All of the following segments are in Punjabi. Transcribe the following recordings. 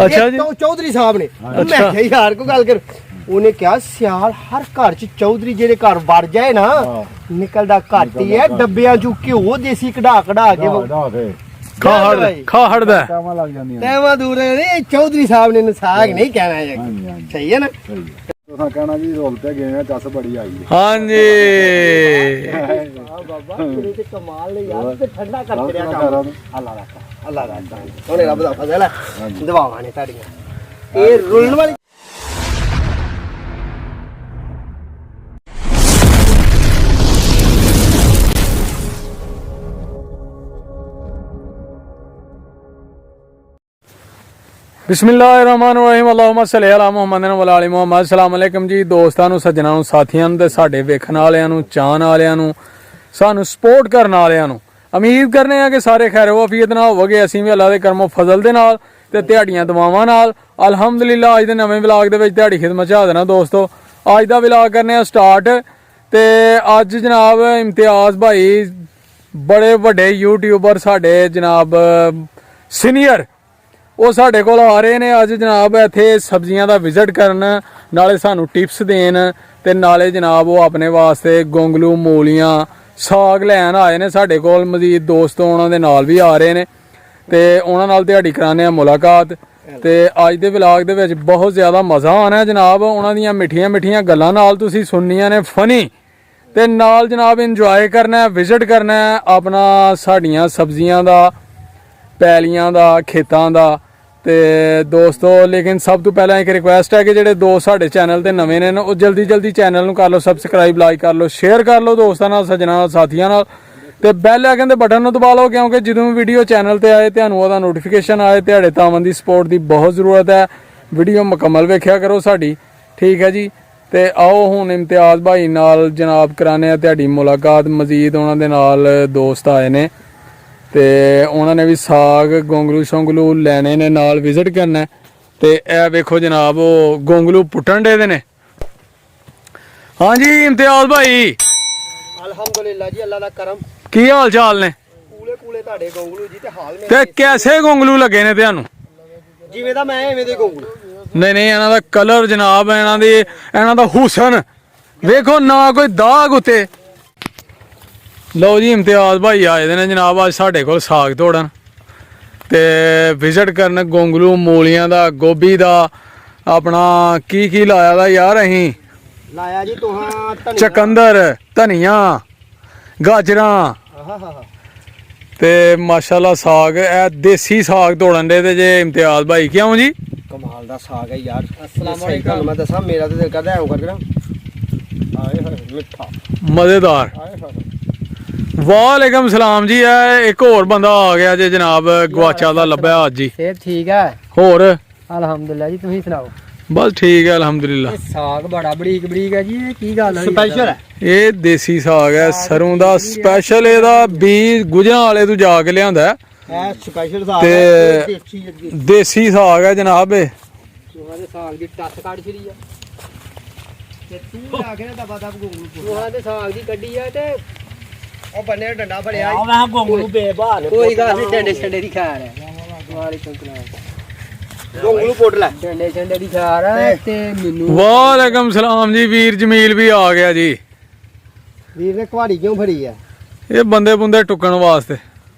ਅੱਛਾ ਜੀ ਚੌਧਰੀ ਸਾਹਿਬ ਨੇ। ਮੈਂ ਕਿਹਾ ਯਾਰ ਕੋਈ ਗੱਲ ਕਰ। ਉਹਨੇ ਕਿਹਾ ਸਿਆਲ ਹਰ ਘਰ ਚ ਚੌਧਰੀ ਜਿਹੜੇ ਘਰ ਵੜ ਜਾਏ ਨਾ ਨਿਕਲਦਾ ਘੱਟ ਹੀ ਹੈ। ਡੱਬਿਆਂ ਚੋਂ ਘਿਓ ਦੇਸੀ ਕਢਾ ਕੇ ਖਾ ਹੜਦਾ ਟਾਵਾਂ ਲੱਗ ਜਾਂਦੀਆਂ ਟਾਈਮਾਂ ਦੂਰ ਨੇ। ਚੌਧਰੀ ਸਾਹਿਬ ਨੇ ਸਾਗ ਨਹੀਂ ਕਹਿਣਾ ਹੈ। ਸਹੀ ਹੈ ਨਾ। ਤੁਸੀਂ ਕਹਿਣਾ ਜੀ ਰੋਲ ਤੇ ਗਏ ਆ ਚੱਸ ਬੜੀ ਆਈ ਹਾਂਜੀ ਬਾਬਾ ਤੇਰੇ ਤੇ ਕਮਾਲ ਨੇ ਯਾਰ ਤੇ ਠੰਡਾ ਕਰ ਰਿਹਾ ਕੰਮ। ਅੱਲਾ ਦਾ ਸੋਹਣੇ ਰੱਬ ਦਾ ਫਜ਼ਲ ਹੈ। ਦੁਆਵਾਂ ਨੇ ਤੁਹਾਡੀਆਂ ਇਹ ਰੁਲਣ ਵਾਲੀ। ਬਿਸਮਿਲ੍ਲਾਹਿਰਰਹਿਮਾਨਿਰਰਹੀਮ ਅੱਲਾਹੁਮਾ ਸੱਲੀ ਅਲਾ ਮੁਹੰਮਦ व आले ਮੁਹੰਮਦ। अस्सलाम वालेकुम ਜੀ ਦੋਸਤਾਂ ਨੂੰ, ਸੱਜਣਾਂ ਨੂੰ, ਸਾਥੀਆਂ ਨੂੰ ਤੇ ਸਾਡੇ ਵੇਖਣ ਵਾਲਿਆਂ ਨੂੰ, ਚਾਹਣ ਵਾਲਿਆਂ ਨੂੰ, ਸਾਨੂੰ ਸਪੋਰਟ ਕਰਨ ਵਾਲਿਆਂ ਨੂੰ। ਉਮੀਦ ਕਰਨੇ ਆ ਕਿ ਸਾਰੇ ਖੈਰ ਵਫੀਅਤ ਨਾਲ ਹੋਵੋਗੇ। ਅਸੀਂ ਵੀ ਅੱਲਾ ਦੇ ਕਰਮੋ ਫਜ਼ਲ ਦੇ ਨਾਲ ਤੇ ਤੁਹਾਡੀਆਂ ਦੁਆਵਾਂ ਨਾਲ ਅਲਹਮਦੁਲਿਲਾ ਅੱਜ ਦੇ ਨਵੇਂ ਵਲੌਗ ਦੇ ਵਿੱਚ ਤੁਹਾਡੀ ਖਿਦਮਤ 'ਚ ਹਾਜ਼ਰ ਹਾਂ ਦੋਸਤੋ। ਅੱਜ ਦਾ ਵਲੌਗ ਕਰਨੇ ਆ ਸਟਾਰਟ। ਤੇ ਅੱਜ ਜਨਾਬ ਇਮਤਿਆਜ਼ ਭਾਈ ਬੜੇ ਵੱਡੇ ਯੂਟਿਊਬਰ ਸਾਡੇ ਜਨਾਬ ਸੀਨੀਅਰ ਉਹ ਸਾਡੇ ਕੋਲ ਆ ਰਹੇ ਨੇ ਅੱਜ ਜਨਾਬ ਇੱਥੇ ਸਬਜ਼ੀਆਂ ਦਾ ਵਿਜ਼ਿਟ ਕਰਨ, ਨਾਲੇ ਸਾਨੂੰ ਟਿਪਸ ਦੇਣ ਤੇ ਨਾਲੇ ਜਨਾਬ ਉਹ ਆਪਣੇ ਵਾਸਤੇ ਗੋਂਗਲੂ, ਮੂਲੀਆਂ, ਸਾਗ ਲੈਣ ਆਏ ਨੇ ਸਾਡੇ ਕੋਲ। ਮਜ਼ੀਦ ਦੋਸਤ ਉਹਨਾਂ ਦੇ ਨਾਲ ਵੀ ਆ ਰਹੇ ਨੇ ਤੇ ਉਹਨਾਂ ਨਾਲ ਦਿਹਾੜੀ ਕਰਾਉਂਦੇ ਆ ਮੁਲਾਕਾਤ। ਤੇ ਅੱਜ ਦੇ ਵਲੌਗ ਦੇ ਵਿੱਚ ਬਹੁਤ ਜ਼ਿਆਦਾ ਮਜ਼ਾ ਆਉਣਾ ਜਨਾਬ। ਉਹਨਾਂ ਦੀਆਂ ਮਿੱਠੀਆਂ ਮਿੱਠੀਆਂ ਗੱਲਾਂ ਨਾਲ ਤੁਸੀਂ ਸੁਣਨੀਆਂ ਨੇ, ਫਨੀ ਤੇ ਨਾਲ ਜਨਾਬ ਇੰਜੋਏ ਕਰਨਾ, ਵਿਜ਼ਿਟ ਕਰਨਾ ਆਪਣਾ ਸਾਡੀਆਂ ਸਬਜ਼ੀਆਂ ਦਾ, ਪੈਲੀਆਂ ਦਾ, ਖੇਤਾਂ ਦਾ। ਤੇ ਦੋਸਤੋ ਲੇਕਿਨ ਸਭ ਤੋਂ ਪਹਿਲਾਂ ਇੱਕ ਰਿਕੁਐਸਟ ਹੈ ਕਿ ਜਿਹੜੇ ਦੋਸਤ ਸਾਡੇ ਚੈਨਲ ਤੇ ਨਵੇਂ ਨੇ ਉਹ ਜਲਦੀ ਜਲਦੀ ਚੈਨਲ ਨੂੰ ਕਰ ਲਓ ਸਬਸਕ੍ਰਾਈਬ, ਲਾਈਕ ਕਰ ਲਓ, ਸ਼ੇਅਰ ਕਰ ਲਓ ਦੋਸਤਾਂ ਨਾਲ, ਸੱਜਣਾਂ ਨਾਲ, ਸਾਥੀਆਂ ਨਾਲ ਤੇ ਬੈਲ ਆਈਕਨ ਦੇ ਬਟਨ ਨੂੰ ਦਬਾ ਲਓ ਕਿਉਂਕਿ ਜਦੋਂ ਵੀਡੀਓ ਚੈਨਲ ਤੇ ਆਏ ਤੁਹਾਨੂੰ ਉਹਦਾ ਨੋਟੀਫਿਕੇਸ਼ਨ ਆਏ। ਤੁਹਾਡੇ ਤਾਵਨ ਦੀ ਸਪੋਰਟ ਦੀ ਬਹੁਤ ਜ਼ਰੂਰਤ ਹੈ। ਵੀਡੀਓ ਮੁਕੰਮਲ ਵੇਖਿਆ ਕਰੋ ਸਾਡੀ, ਠੀਕ ਹੈ ਜੀ। ਤੇ ਆਓ ਹੁਣ ਇਮਤਿਆਜ਼ ਭਾਈ ਨਾਲ ਜਨਾਬ ਕਰਾਨੇ ਆ ਤੁਹਾਡੀ ਮੁਲਾਕਾਤ। ਮਜ਼ੀਦ ਉਹਨਾਂ ਦੇ ਨਾਲ ਦੋਸਤ ਆਏ ਨੇ ਤੇ ਉਹਨਾਂ ਨੇ ਵੀ ਸਾਗ, ਗੋਂਗਲੂ ਸ਼ੋਂਗਲੂ ਲੈਣੇ ਨੇ, ਨਾਲ ਵਿਜ਼ਿਟ ਕਰਨਾ। ਤੇ ਇਹ ਵੇਖੋ ਜਨਾਬ ਉਹ ਗੋਂਗਲੂ ਪੁੱਟਣ ਦੇ ਨੇ। ਹਾਂਜੀ ਇਮਤਿਆਜ਼ ਭਾਈ ਅਲਹਮਦੁਲਿਲਾ ਜੀ, ਅੱਲਾ ਦਾ ਕਰਮ। ਕੀ ਹਾਲ ਚਾਲ ਨੇ? ਕੂਲੇ ਕੂਲੇ ਤੁਹਾਡੇ ਗੋਂਗਲੂ ਜੀ ਤੇ ਹਾਲ ਨੇ। ਤੇ ਕੈਸੇ ਗੋਂਗਲੂ ਲੱਗੇ ਨੇ ਤੁਹਾਨੂੰ? ਜਿਵੇਂ ਦਾ ਮੈਂ ਐਵੇਂ ਦੇ ਗੋਂਗਲੂ। ਨਹੀਂ ਇਹਨਾਂ ਦਾ ਕਲਰ ਜਨਾਬ, ਇਹਨਾਂ ਦਾ ਹੁਸਨ ਵੇਖੋ, ਨਾ ਕੋਈ ਦਾਗ ਉੱਤੇ। ਲਓ ਜੀ ਇਮਤਿਆਜ਼ ਭਾਈ ਆਏ ਦੇ ਨੇ ਜਨਾਬ ਅੱਜ ਸਾਡੇ ਕੋਲ ਸਾਗ ਤੋੜਨ ਤੇ ਵਿਜ਼ਿਟ ਕਰਨ ਗੋਂਗਲੂ, ਮੂਲੀਆਂ ਦਾ, ਗੋਭੀ ਦਾ, ਆਪਣਾ ਕੀ ਲਾਇਆ ਦਾ ਯਾਰ ਅਸੀਂ ਲਾਇਆ ਜੀ ਤੁਹਾਂ ਚਕੰਦਰ, ਧਨੀਆ, ਗਾਜਰਾਂ ਤੇ ਮਾਸ਼ਾਅੱਲਾ ਸਾਗ। ਇਹ ਦੇਸੀ ਸਾਗ ਤੋੜਨ ਦੇ ਤੇ ਜੇ ਇਮਤਿਆਜ਼ ਭਾਈ ਕਿਉਂ ਜੀ? ਕਮਾਲ ਦਾ ਸਾਗ ਹੈ ਯਾਰ। अस्सलाम वालेकुम। ਮੈਂ ਦੱਸਾਂ ਮੇਰਾ ਤੇ ਦਿਲ ਕਰਦਾ ਐਂ ਕਰਕੇ ਨਾ ਆਏ ਹੋਏ ਮਿੱਠਾ ਮਜ਼ੇਦਾਰ। ਵਾਲੇਕਮ ਸਲਾਮ ਜੀ। ਇਹ ਇੱਕ ਹੋਰ ਬੰਦਾ ਆ ਗਿਆ ਜੇ ਜਨਾਬ, ਗਵਾਚਾ ਦਾ ਲੱਭਿਆ ਅੱਜ ਹੀ। ਸਿਹਤ ਠੀਕ ਹੈ? ਹੋਰ ਅਲਹਮਦੁਲਿਲਾ ਜੀ, ਤੁਸੀਂ ਸੁਣਾਓ? ਬਸ ਠੀਕ ਹੈ ਅਲਹਮਦੁਲਿਲਾ। ਸਾਗ ਬੜਾ ਬਰੀਕ ਬਰੀਕ ਹੈ ਜੀ। ਇਹ ਕੀ ਗੱਲ ਹੈ? ਸਪੈਸ਼ਲ ਹੈ ਇਹ ਦੇਸੀ ਸਾਗ ਹੈ, ਸਰੋਂ ਦਾ ਸਪੈਸ਼ਲ। ਇਹਦਾ ਬੀਜ ਗੁਜਰਾਂ ਵਾਲੇ ਤੋਂ ਜਾ ਕੇ ਲਿਆਂਦਾ ਇਹ ਸਪੈਸ਼ਲ ਸਾਗ ਤੇ ਹੈ। ਦੇਸੀ ਸਾਗ ਹੈ ਜਨਾਬ। ਇਹ ਚੂਹਾ ਦੇ ਸਾਗ ਦੀ ਟੱਸ ਕੱਢ ਛੜੀ ਆ ਤੇ ਤੂੰ ਆ ਕੇ ਨਾ ਦਬਾ ਦਬ ਗੋਂਗਲੂ ਚੂਹਾ ਦੇ ਸਾਗ ਦੀ ਕੱਢੀ ਆ ਤੇ ਉਹ ਬੰਨੇ ਡੰਡਾ ਫੜਿਆ ਆ। ਮੈਂ ਗੋਂਗਲੂ ਬੇਬਾਲ ਕੋਈ ਗੱਲ ਨਹੀਂ, ਡੰਡੇ ਛੰਡੇ ਦੀ ਖਾਰ ਹੈ। ਵਾਲੇਕੁਮ ਸਲਾਮ। ਗੋਂਗਲੂ ਪੁੱਟ ਲੈ, ਡੰਡੇ ਛੰਡੇ ਦੀ ਖਾਰ ਹੈ ਤੇ ਮੈਨੂੰ। ਵਾਲੇਕਮ ਸਲਾਮ ਜੀ। ਵੀਰ ਜਮੀਲ ਵੀ ਆ ਗਿਆ ਜੀ। ਵੀਰ ਨੇ ਕੁਹਾੜੀ ਕਿਉਂ ਫੜੀ ਆ? ਇਹ ਬੰਦੇ ਬੁੰਦੇ ਟੁੱਕਣ ਵਾਸਤੇ।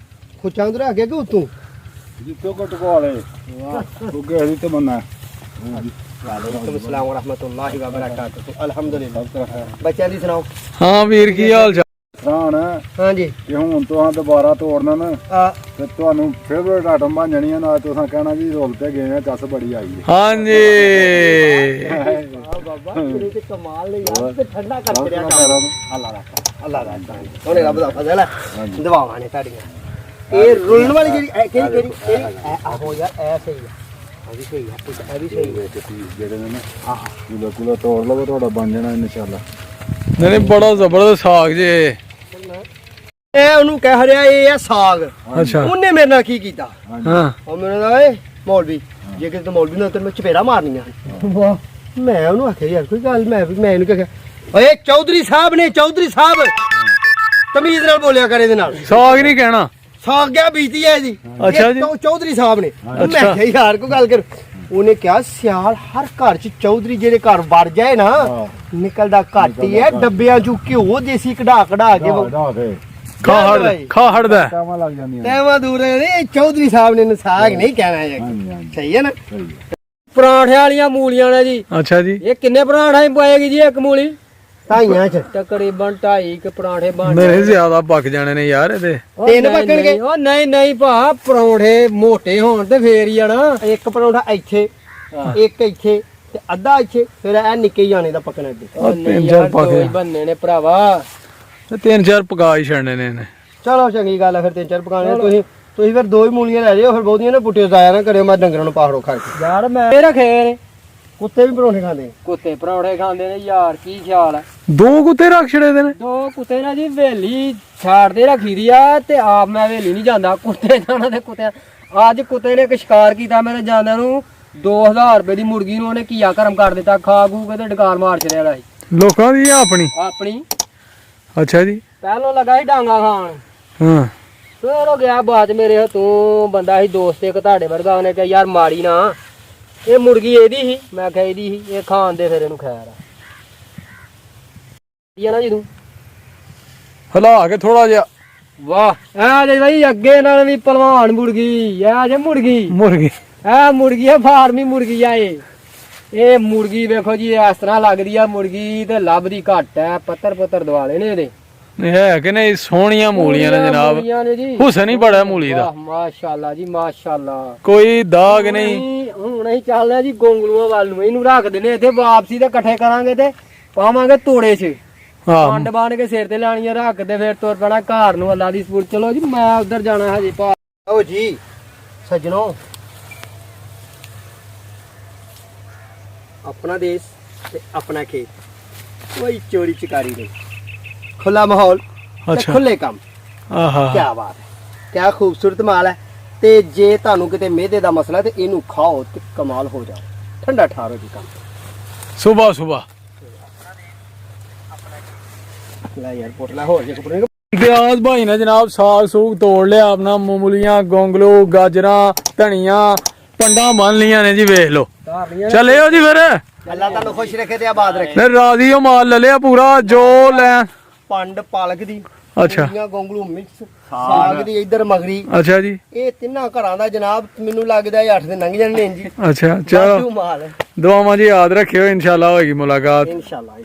ਖੁੱਚਾਂ ਉਧਰ ਅੱਗੇ ਕਿ ਉਤੋਂ ਜਿੱਤੋਂ ਕੋ ਟਕਵਾ ਲੈ ਤੁਗੇ ਹਰੀ ਤੇ ਬੰਨਾ। ਵਾਲੇਕੁਮ ਸਲਾਮ व रहमतुल्लाहि व बरकातहू। अल्हम्दुलिल्लाह। ਬੱਚਿਆਂ ਦੀ ਸੁਣਾਓ? ਹਾਂ ਵੀਰ ਕੀ ਹਾਲ ਚਾਲ? ਰਾਣ ਹਾਂਜੀ ਕਿ ਹੁਣ ਤੋਂ ਦੁਬਾਰਾ ਤੋੜਨਾ ਨਾ ਆ ਤੇ ਤੁਹਾਨੂੰ ਫੇਵਰੇਟ ਆਈਟਮ ਬਣ ਜਾਣੀ ਆ। ਨਾਲ ਤੁਸੀਂ ਕਹਿਣਾ ਜੀ ਰੋਲ ਤੇ ਗਏ ਆ ਚੱਸ ਬੜੀ ਆਈ ਹੈ। ਹਾਂਜੀ ਬਾਬਾ ਤੇਰੇ ਤੇ ਕਮਾਲ ਨੇ ਯਾਰ ਤੇ ਠੰਡਾ ਕਰ ਰਿਹਾ ਕੰਮ। ਅੱਲਾ ਦਾ ਸੋਹਣੇ ਰੱਬ ਦਾ ਫਜ਼ਲ ਹੈ। ਦੁਆਵਾਂ ਨੇ ਤੁਹਾਡੀਆਂ ਇਹ ਰੁਲਣ ਵਾਲੀ ਜਿਹੜੀ ਕਿਹੜੀ ਆਹੋ ਯਾਰ ਐ ਸਹੀ ਆ। ਇਹ ਵੀ ਸਹੀ ਆ, ਇਹ ਵੀ ਸਹੀ ਆ। ਜਿਹੜੇ ਨੇ ਨਾ ਕੁਲਾ ਤੋੜ ਲਵੋ ਤੁਹਾਡਾ ਬਣ ਜਾਣਾ ਇਨਸ਼ਾਅੱਲਾ। ਨਹੀਂ ਬੜਾ ਜ਼ਬਰਦਸਤ ਸਾਗ ਜੇ। ਇਹ ਉਹਨੂੰ ਕਹਿ ਰਿਹਾ ਇਹ ਆ ਸਾਗ। ਅੱਛਾ ਉਹਨੇ ਮੇਰੇ ਨਾਲ ਕੀ ਕੀਤਾ? ਹਾਂ ਉਹ ਮੇਰੇ ਨਾਲ ਏ ਮੌਲਵੀ, ਜੇ ਕਿਤੇ ਮੌਲਵੀ ਨਾਲ ਤੈਨੂੰ ਚਪੇੜਾ ਮਾਰਨੀਆਂ। ਵਾਹ ਮੈਂ ਉਹਨੂੰ ਆਖਿਆ ਯਾਰ ਕੋਈ ਗੱਲ, ਮੈਂ ਇਹਨੂੰ ਕਿਹਾ ਓਏ ਚੌਧਰੀ ਸਾਹਿਬ ਨੇ, ਚੌਧਰੀ ਸਾਹਿਬ ਤਮੀਜ਼ ਨਾਲ ਬੋਲਿਆ ਕਰ ਇਹਦੇ ਨਾਲ। ਸਾਗ ਨਹੀਂ ਕਹਿਣਾ, ਸਾਗ ਗਿਆ ਬੀਤੀ ਹੈ ਇਹਦੀ। ਅੱਛਾ ਜੀ। ਚੌਧਰੀ ਸਾਹਿਬ ਨੇ। ਮੈਂ ਕਿਹਾ ਯਾਰ ਕੋਈ ਗੱਲ ਕਰ। ਉਹਨੇ ਕਿਹਾ ਸਿਆਲ ਹਰ ਘਰ ਚ ਚੌਧਰੀ ਜਿਹੜੇ ਘਰ ਵੜ ਜਾਏ ਨਾ ਨਿਕਲਦਾ ਘੱਟ ਹੀ ਹੈ ਡੱਬਿਆਂ ਚੋਂ ਘਿਓ ਦੇਸੀ ਕਢਾ ਕੇ ਖਾ ਹੜਦਾ ਕਾਵਾਂ ਲੱਗ ਜਾਂਦੀਆਂ ਤੈਵਾਂ ਦੂਰ ਇਹ ਚੌਧਰੀ ਸਾਹਿਬ ਨੇ ਸਾਗ ਨਹੀਂ ਕਹਿਣਾ ਜੀ ਸਹੀ ਹੈ ਨਾ ਪਰਾਂਠਿਆਂ ਵਾਲੀਆਂ ਮੂਲੀਆਂ ਨੇ ਜੀ ਅੱਛਾ ਜੀ ਇਹ ਕਿੰਨੇ ਪਰਾਂਠੇ ਪਾਏਗੀ ਜੀ ਇੱਕ ਮੂਲੀ ਢਾਈਆਂ ਚ ਤਕਰੀਬਨ 2.5 ਕ ਪਰਾਂਠੇ ਬਣ ਮੇਰੇ ਜ਼ਿਆਦਾ ਪੱਕ ਜਾਣੇ ਨੇ ਯਾਰ ਇਹਦੇ ਤਿੰਨ ਪੱਕਣਗੇ ਉਹ ਨਹੀਂ ਭਾ ਪਰੌਂਠੇ ਮੋਟੇ ਹੋਣ ਤੇ ਫੇਰ ਹੀ ਆ ਨਾ ਇੱਕ ਪਰੌਂਠਾ ਇੱਥੇ ਇੱਕ ਇੱਥੇ ਤੇ ਅੱਧਾ ਇੱਥੇ ਫਿਰ ਇਹ ਨਿੱਕੇ ਜਾਣੇ ਦਾ ਪੱਕਣਾ ਅੱਗੇ ਤਿੰਨ ਚਾਰ ਪੱਕ ਬੰਨੇ ਨੇ ਭਰਾਵਾ ਤੇ ਤਿੰਨ ਚਾਰ ਪਕਾ ਹੀ ਛੱਡਣੇ ਨੇ ਇਹਨੇ ਚਲੋ ਚੰਗੀ ਗੱਲ ਹੈ ਫਿਰ ਤਿੰਨ ਚਾਰ ਪਕਾਣੇ ਤੁਸੀਂ ਫਿਰ ਦੋ ਹੀ ਮੂਲੀਆਂ ਲੈ ਜਿਓ ਫਿਰ ਬਹੁਤੀਆਂ ਨਾ ਪੁੱਟਿਓ ਜ਼ਾਇਆ ਨਾ ਕਰਿਓ ਮੈਂ ਡੰਗਰਾਂ ਨੂੰ ਪਾਖੜੋ ਖਾ ਕੇ ਯਾਰ ਮੈਂ ਰੱਖੇ ਨੇ ਕੁੱਤੇ ਵੀ ਪਰੌਂਠੇ ਖਾਂਦੇ ਕੁੱਤੇ ਪਰੌਂਠੇ ਖਾਂਦੇ ਨੇ ਯਾਰ ਕੀ ਖਿਆਲ ਹੈ ਦੋ ਕੁੱਤੇ ਰੱਖ ਛੜੇ ਦੇ ਨੇ ਦੋ ਕੁੱਤੇ ਨਾ ਜੀ ਵੇਲੀ ਛਾੜਦੇ ਰੱਖੀ ਦੀ ਆ ਤੇ ਆਪ ਮੈਂ ਵੇਲੀ ਨਹੀਂ ਜਾਂਦਾ ਕੁੱਤੇ ਜਾਣਾ ਤੇ ਕੁੱਤੇ ਅੱਜ ਕੁੱਤੇ ਨੇ ਇੱਕ ਸ਼ਿਕਾਰ ਕੀਤਾ ਮੇਰੇ ਜਾਂਦਿਆਂ ਨੂੰ 2000 ਰੁਪਏ ਦੀ ਮੁਰਗੀ ਨੂੰ ਉਹਨੇ ਕੀਆ ਕਰਮ ਕਰ ਦਿੱਤਾ ਖਾ ਖੂ ਕੇ ਤੇ ਡਕਾਰ ਮਾਰ ਛੜਿਆ ਦਾ ਸੀ ਲੋਕਾਂ ਦੀ ਜਾਂ ਆਪਣੀ ਅੱਛਾ ਜੀ ਪਹਿਲੋਂ ਲੱਗਾ ਸੀ ਡਾਂਗਾ ਖਾਣ ਹਾਂ ਫਿਰ ਉਹ ਗਿਆ ਬਾਅਦ ਮੇਰੇ ਤੂੰ ਬੰਦਾ ਸੀ ਦੋਸਤ ਇੱਕ ਤੁਹਾਡੇ ਵਰਗਾ ਉਹਨੇ ਕਿਹਾ ਯਾਰ ਮਾੜੀ ਨਾ ਇਹ ਮੁਰਗੀ ਇਹਦੀ ਸੀ ਮੈਂ ਕਿਹਾ ਇਹਦੀ ਸੀ ਇਹ ਖਾਣ ਦੇ ਫਿਰ ਇਹਨੂੰ ਖੈਰ ਆ ਨਾ ਜੀ ਤੂੰ ਹਿਲਾ ਕੇ ਥੋੜਾ ਜਿਹਾ ਵਾਹ ਐ ਜੇ ਬਾਈ ਅੱਗੇ ਨਾਲ ਵੀ ਪਹਿਲਵਾਨ ਮੁਰਗੀ ਐ ਜੇ ਮੁਰਗੀ ਐ ਮੁਰਗੀ ਆ ਫਾਰਮੀ ਮੁਰਗੀ ਆ ਇਹ ਮੁਰਗੀ ਵੇਖੋ ਜੀ ਇਸ ਤਰ੍ਹਾਂ ਲੱਗਦੀ ਆ ਮੁਰਗੀ ਤੇ ਲੱਭਦੀ ਘੱਟ ਐ ਪੱਤਰ ਦਵਾਲੇ ਨੇ ਇਹਦੇ ਨਹੀਂ ਹੈ ਕਿ ਨਹੀਂ ਸੋਹਣੀਆਂ ਮੂਲੀਆਂ ਨੇ ਜਨਾਬ ਹੁਸਨ ਹੀ ਬੜਾ ਮੂਲੀ ਦਾ ਮਾਸ਼ਾਅੱਲਾ ਜੀ ਮਾਸ਼ਾਅੱਲਾ ਕੋਈ ਦਾਗ ਨਹੀਂ ਹੁਣ ਅਸੀਂ ਚੱਲਦੇ ਜੀ ਗੋਂਗਲੂਆਂ ਵੱਲ ਨੂੰ ਇਹਨੂੰ ਰੱਖ ਦਿੰਦੇ ਇੱਥੇ ਵਾਪਸੀ ਤੇ ਇਕੱਠੇ ਕਰਾਂਗੇ ਤੇ ਪਾਵਾਂਗੇ ਤੋੜੇ 'ਚ ਪੰਡ ਬਣ ਕੇ ਸਿਰ ਤੇ ਲਾਣੀਆਂ ਰੱਖ ਦੇ ਫਿਰ ਤੁਰ ਪੈਣਾ ਘਰ ਨੂੰ ਅੱਲਾ ਦੀ ਸਪੂਰ ਚਲੋ ਜੀ ਮੈਂ ਉਧਰ ਜਾਣਾ ਹਜੇ ਓ ਜੀ ਸੱਜਣੋ ਆਪਣਾ ਦੇਸ਼ ਤੇ ਆਪਣਾ ਖੇਤ ਕੋਈ ਚੋਰੀ ਚਕਾਰੀ ਨਹੀਂ ਖੁੱਲਾ ਮਾਹੌਲ ਤੇ ਖੁੱਲੇ ਕੰਮ ਆਹਾ ਕੀ ਬਾਤ ਹੈ ਕੀ ਖੂਬਸੂਰਤ ਮਾਲ ਹੈ ਤੇ ਜੇ ਤੁਹਾਨੂੰ ਕਿਤੇ ਮਿਹਦੇ ਦਾ ਮਸਲਾ ਤੇ ਇਹਨੂੰ ਖਾਓ ਤੇ ਕਮਾਲ ਹੋ ਜਾਓ ਠੰਡਾ ਠਾਰੋ ਜੀ ਕੰਮ ਸੁਬਾ ਲੈ ਯਾਰ ਪੋਟਲਾ ਹੋਰ ਜੇ ਕਪੜੇ ਪਿਆਜ਼ ਭਾਈ ਨੇ ਜਨਾਬ ਸਾਗ ਸੂਗ ਤੋੜ ਲਿਆ ਆਪਣਾ ਮੂਲੀਆਂ ਗੋਂਗਲੂ ਗਾਜਰਾਂ ਧਨੀਆ ਪੰਡਾਂ ਬੰਨ ਲੀਆਂ ਨੇ ਜੀ ਵੇਖ ਲਓ ਚੱਲਿਓ ਜੀ ਫਿਰ ਅੱਲਾ ਤੁਹਾਨੂੰ ਖੁਸ਼ ਰੱਖੇ ਤੇ ਆਬਾਦ ਰੱਖੇ ਫਿਰ ਰਾਜ਼ੀ ਉਹ ਮਾਲ ਲੈ ਲਿਆ ਪੂਰਾ ਜੋ ਲੈ ਪੰਡ ਪਾਲਕ ਦੀ ਅੱਛਾ ਗੋਂਗਲੂ ਮਿਕਸ ਸਾਗ ਦੀ ਇੱਧਰ ਮਗਰੀ ਅੱਛਾ ਜੀ ਇਹ ਤਿੰਨਾਂ ਘਰਾਂ ਦਾ ਜਨਾਬ ਮੈਨੂੰ ਲੱਗਦਾ 8 ਦਿਨ ਲੰਘ ਜਾਣੇ ਨੇ ਜੀ ਅੱਛਾ ਚਲੋ ਮਾਲ ਦੁਆਵਾਂ ਜੀ ਯਾਦ ਰੱਖਿਓ ਇਨਸ਼ਾਅੱਲਾ ਹੋਏਗੀ ਮੁਲਾਕਾਤ ਇਨਸ਼ਾਅੱਲਾ